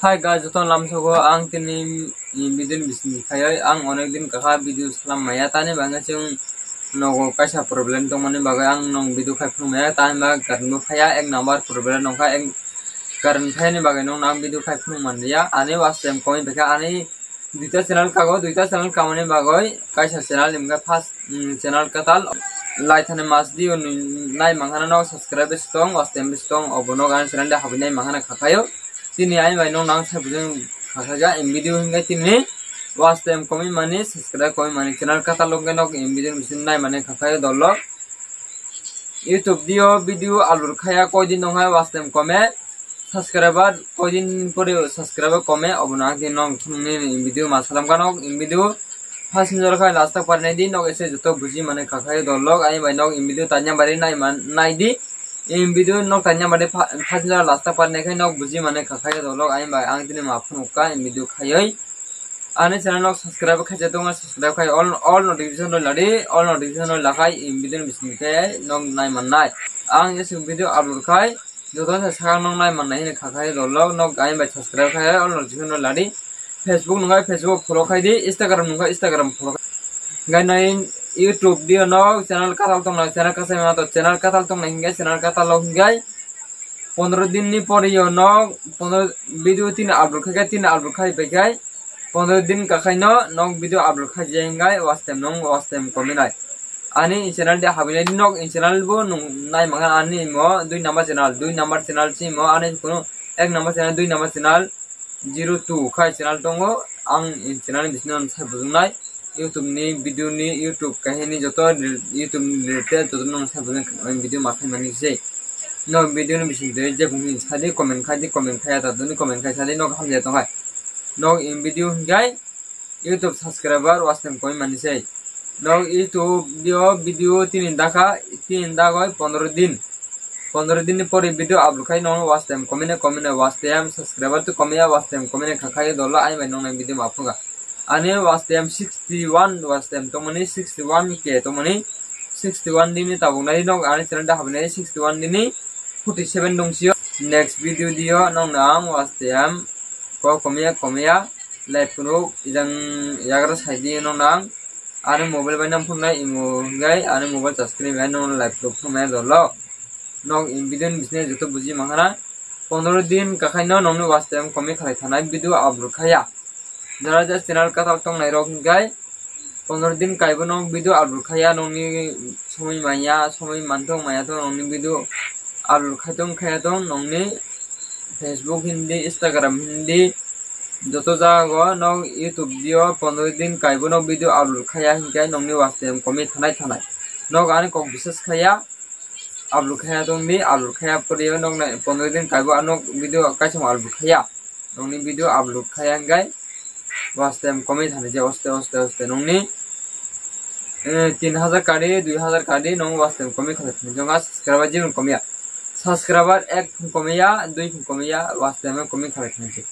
Hai guys, joto lam sogo ang tini video bisni kayai ang onek din kakha video salam maya tani banga chung nogo kaisa problem tong mani bagai ang nong video khai phung maya tani ba karnu phaya ek number problem nong kha ek karan phaya ni bagai nong nam video khai phung man ya ane wastem koi beka ane duita channel kamane bagai kaisa channel imga first channel katal like thane mas dio nai manghana no subscribe stong wastem stong obono gan channel da habinai manghana khakayo tini ai bai nong nang sabujung khakaga in video hinga tini wastem komi mani subscribe komi mani channel katalog nok in video misin nai mane khakayo dollo YouTube video alur khaya koidin nong hai wastem kome subscriber koidin pore subscriber kome obono din nong thumni in video masalam ganok in video first nizor khai last tak parnai din nok ese joto buji mane khakayo dollo ai bai nok in video tanya bari nai di in video nok tanya bade first nizor last tak parnai khai nok buji mane khakayo dollo ai bai ang din ma phunukka in video khayoi ane channel nok subscribe khai jatonga subscribe khai all notification no lakai in video bisni khai nok nai mannai ang ese video upload khai joto sa nong nai mannai ne khakayo dollo nok ai bai subscribe khai all notification no ladi Facebook nungai Facebook follow khai di Instagram nungai Instagram follow gai nai YouTube dio no channel katal tong nai channel kasai ma to channel katal tong nai hingai channel katal lo hingai 15 din ni pore yo no 15 video tin upload khai bekai 15 din ka khai no nok video upload khai jengai wastem kominai ani channel de habinai nok channel bo nai mangan ani mo 2 number channel chi mo ani kono 1 number channel 2 number channel 02 khai channel tongo ang channel bisnon sai bujungnai YouTube ni video ni YouTube kahini joto YouTube related joto nong sai bujung video ma khai mani sei no video ni bisin de je bumi sadi comment khai ta duni comment khai sadi no hamje tong hai no in video gai YouTube subscriber wastem koi mani sei no YouTube video tin dakha 15 din pore video upload khai no wastem komine wastem subscriber to komia wastem komine khakai dollo ai bai nong video mafuga ane wastem 61 wastem to mani 61 ke to mani 61 din ta bunai no ane channel da habne 61 din 47 dongsiyo next video dio nong nang wastem ko komia live kuno ijang yagra saidi nong nang ane mobile bai nam phunai imo gai ane mobile subscribe gai nong live lo phumai dollo nok in video bisne joto buji mangana 15 din kakhai no nong wastem komi khai thanai video upload khaya jara ja channel katal tong nai rok gai 15 din kaibo nong video upload khaya nongni somoi mantong maya to nongni video upload khaya tong nongni Facebook hindi Instagram hindi joto jago nong YouTube dio 15 din kaibo no video upload khaya hingai nongni wastem komi thanai nok ani kok bises khaya upload khaya tong ni upload khaya pore nong na 15 din kaibo anok video kaisam upload khaya nong ni video upload khaya gai wastem komi thane je oste nong ni 3000 kadi 2000 kadi nong wastem komi khaya thane jonga subscriber jin komia subscriber 1 komia 2 komia wastem komi khaya thane